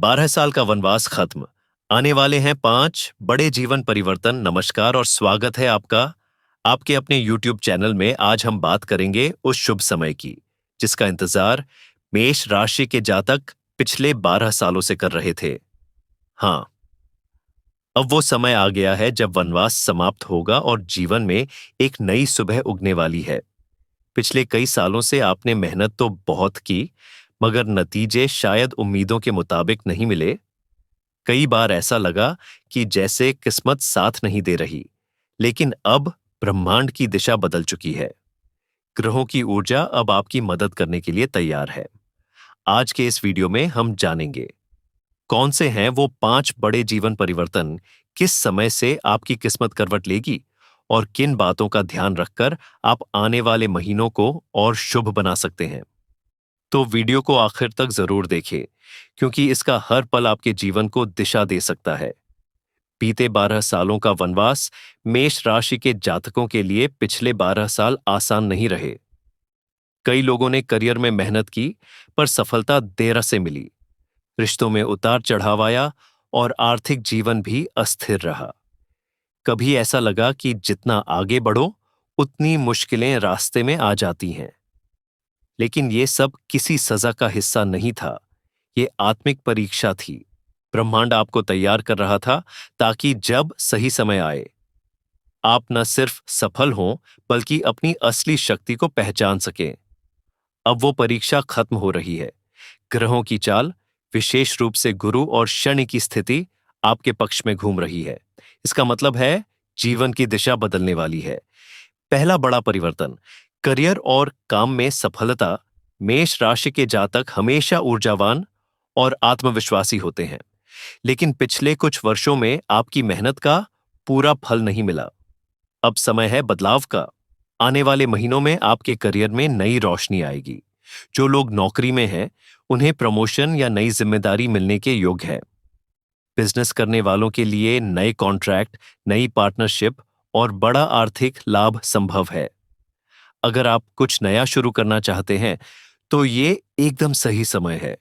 12 साल का वनवास खत्म। आने वाले हैं 5 बड़े जीवन परिवर्तन। नमस्कार और स्वागत है आपका आपके अपने YouTube चैनल में। आज हम बात करेंगे उस शुभ समय की जिसका इंतजार मेष राशि के जातक पिछले 12 सालों से कर रहे थे। हाँ, अब वो समय आ गया है जब वनवास समाप्त होगा और जीवन में एक नई सुबह उगने वाली है। पिछले कई सालों से आपने मेहनत तो बहुत की, मगर नतीजे शायद उम्मीदों के मुताबिक नहीं मिले। कई बार ऐसा लगा कि जैसे किस्मत साथ नहीं दे रही, लेकिन अब ब्रह्मांड की दिशा बदल चुकी है। ग्रहों की ऊर्जा अब आपकी मदद करने के लिए तैयार है। आज के इस वीडियो में हम जानेंगे कौन से हैं वो 5 बड़े जीवन परिवर्तन, किस समय से आपकी किस्मत करवट लेगी और किन बातों का ध्यान रखकर आप आने वाले महीनों को और शुभ बना सकते हैं। तो वीडियो को आखिर तक जरूर देखें, क्योंकि इसका हर पल आपके जीवन को दिशा दे सकता है। बीते 12 सालों का वनवास मेष राशि के जातकों के लिए पिछले 12 साल आसान नहीं रहे। कई लोगों ने करियर में मेहनत की, पर सफलता देर से मिली। रिश्तों में उतार चढ़ाव आया और आर्थिक जीवन भी अस्थिर रहा। कभी ऐसा लगा कि जितना आगे बढ़ो, उतनी मुश्किलें रास्ते में आ जाती हैं। लेकिन ये सब किसी सजा का हिस्सा नहीं था। ये आत्मिक परीक्षा थी। ब्रह्मांड आपको तैयार कर रहा था ताकि जब सही समय आए, आप न सिर्फ सफल हों, बल्कि अपनी असली शक्ति को पहचान सकें। अब वो परीक्षा खत्म हो रही है। ग्रहों की चाल, विशेष रूप से गुरु और शनि की स्थिति, आपके पक्ष में घूम रही है। इसका मतलब है जीवन की दिशा बदलने वाली है। पहला बड़ा परिवर्तन, करियर और काम में सफलता। मेष राशि के जातक हमेशा ऊर्जावान और आत्मविश्वासी होते हैं, लेकिन पिछले कुछ वर्षों में आपकी मेहनत का पूरा फल नहीं मिला। अब समय है बदलाव का। आने वाले महीनों में आपके करियर में नई रोशनी आएगी। जो लोग नौकरी में हैं, उन्हें प्रमोशन या नई जिम्मेदारी मिलने के योग्य है। बिजनेस करने वालों के लिए नए कॉन्ट्रैक्ट, नई पार्टनरशिप और बड़ा आर्थिक लाभ संभव है। अगर आप कुछ नया शुरू करना चाहते हैं, तो ये एकदम सही समय है।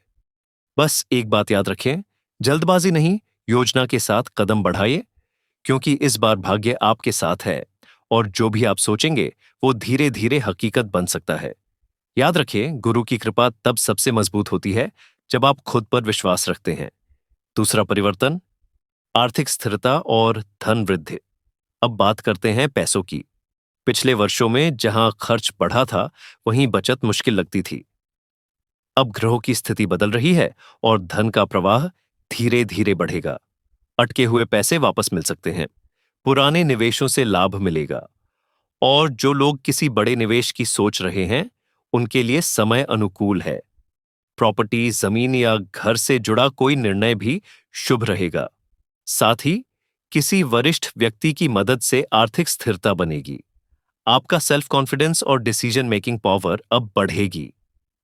बस एक बात याद रखें, जल्दबाजी नहीं, योजना के साथ कदम बढ़ाइए, क्योंकि इस बार भाग्य आपके साथ है और जो भी आप सोचेंगे वो धीरे धीरे हकीकत बन सकता है। याद रखें, गुरु की कृपा तब सबसे मजबूत होती है जब आप खुद पर विश्वास रखते हैं। दूसरा परिवर्तन, आर्थिक स्थिरता और धन वृद्धि। अब बात करते हैं पैसों की। पिछले वर्षों में जहां खर्च बढ़ा था, वहीं बचत मुश्किल लगती थी। अब ग्रहों की स्थिति बदल रही है और धन का प्रवाह धीरे धीरे बढ़ेगा। अटके हुए पैसे वापस मिल सकते हैं। पुराने निवेशों से लाभ मिलेगा। और जो लोग किसी बड़े निवेश की सोच रहे हैं, उनके लिए समय अनुकूल है। प्रॉपर्टी, जमीन या घर से जुड़ा कोई निर्णय भी शुभ रहेगा। साथ ही किसी वरिष्ठ व्यक्ति की मदद से आर्थिक स्थिरता बनेगी। आपका सेल्फ कॉन्फिडेंस और डिसीजन मेकिंग पावर अब बढ़ेगी।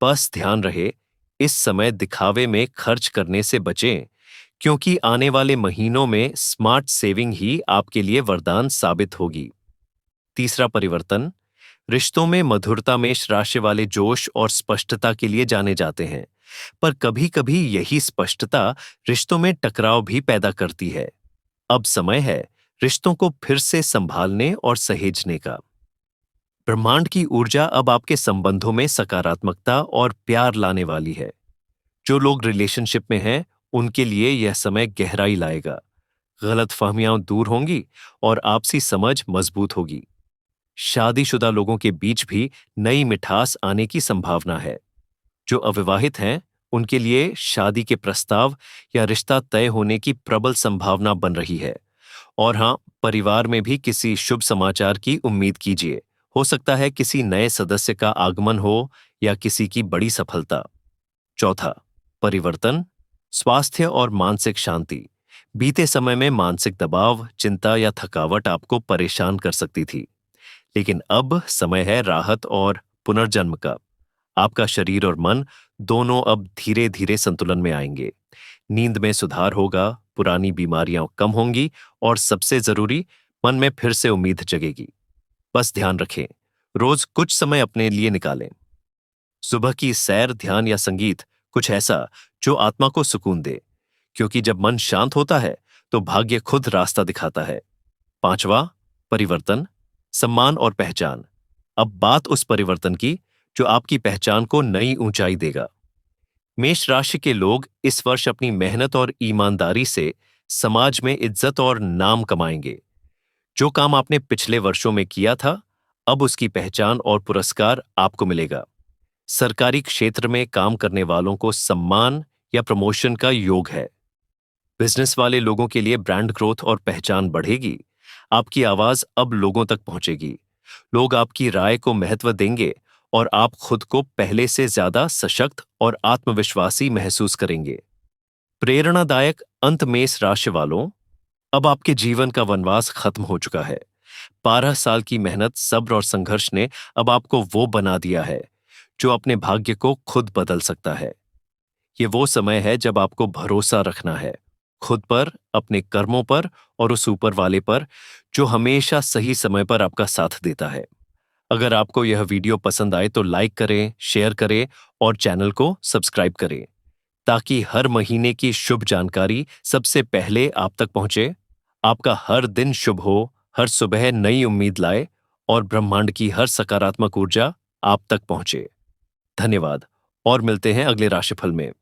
बस ध्यान रहे, इस समय दिखावे में खर्च करने से बचें, क्योंकि आने वाले महीनों में स्मार्ट सेविंग ही आपके लिए वरदान साबित होगी। तीसरा परिवर्तन, रिश्तों में मधुरता। मेष राशि वाले जोश और स्पष्टता के लिए जाने जाते हैं, पर कभी-कभी यही स्पष्टता रिश्तों में टकराव भी पैदा करती है। अब समय है रिश्तों को फिर से संभालने और सहेजने का। ब्रह्मांड की ऊर्जा अब आपके संबंधों में सकारात्मकता और प्यार लाने वाली है। जो लोग रिलेशनशिप में हैं, उनके लिए यह समय गहराई लाएगा। गलतफहमियां दूर होंगी और आपसी समझ मजबूत होगी। शादीशुदा लोगों के बीच भी नई मिठास आने की संभावना है। जो अविवाहित हैं, उनके लिए शादी के प्रस्ताव या रिश्ता तय होने की प्रबल संभावना बन रही है। और हाँ, परिवार में भी किसी शुभ समाचार की उम्मीद कीजिए। हो सकता है किसी नए सदस्य का आगमन हो या किसी की बड़ी सफलता। चौथा परिवर्तन, स्वास्थ्य और मानसिक शांति। बीते समय में मानसिक दबाव, चिंता या थकावट आपको परेशान कर सकती थी, लेकिन अब समय है राहत और पुनर्जन्म का। आपका शरीर और मन दोनों अब धीरे धीरे संतुलन में आएंगे। नींद में सुधार होगा, पुरानी बीमारियां कम होंगी और सबसे जरूरी, मन में फिर से उम्मीद जगेगी। बस ध्यान रखें, रोज कुछ समय अपने लिए निकालें। सुबह की सैर, ध्यान या संगीत, कुछ ऐसा जो आत्मा को सुकून दे। क्योंकि जब मन शांत होता है तो भाग्य खुद रास्ता दिखाता है। पांचवा, परिवर्तन, सम्मान और पहचान। अब बात उस परिवर्तन की जो आपकी पहचान को नई ऊंचाई देगा। मेष राशि के लोग इस वर्ष अपनी मेहनत और ईमानदारी से समाज में इज्जत और नाम कमाएंगे। जो काम आपने पिछले वर्षों में किया था, अब उसकी पहचान और पुरस्कार आपको मिलेगा। सरकारी क्षेत्र में काम करने वालों को सम्मान या प्रमोशन का योग है। बिजनेस वाले लोगों के लिए ब्रांड ग्रोथ और पहचान बढ़ेगी। आपकी आवाज अब लोगों तक पहुंचेगी। लोग आपकी राय को महत्व देंगे और आप खुद को पहले से ज्यादा सशक्त और आत्मविश्वासी महसूस करेंगे। प्रेरणादायक अंत, मेष राशि वालों, अब आपके जीवन का वनवास खत्म हो चुका है। 12 साल की मेहनत, सब्र और संघर्ष ने अब आपको वो बना दिया है जो अपने भाग्य को खुद बदल सकता है। ये वो समय है जब आपको भरोसा रखना है, खुद पर, अपने कर्मों पर और उस ऊपर वाले पर जो हमेशा सही समय पर आपका साथ देता है। अगर आपको यह वीडियो पसंद आए तो लाइक करें, शेयर करें और चैनल को सब्सक्राइब करें ताकि हर महीने की शुभ जानकारी सबसे पहले आप तक पहुंचे। आपका हर दिन शुभ हो, हर सुबह नई उम्मीद लाए और ब्रह्मांड की हर सकारात्मक ऊर्जा आप तक पहुंचे। धन्यवाद और मिलते हैं अगले राशिफल में।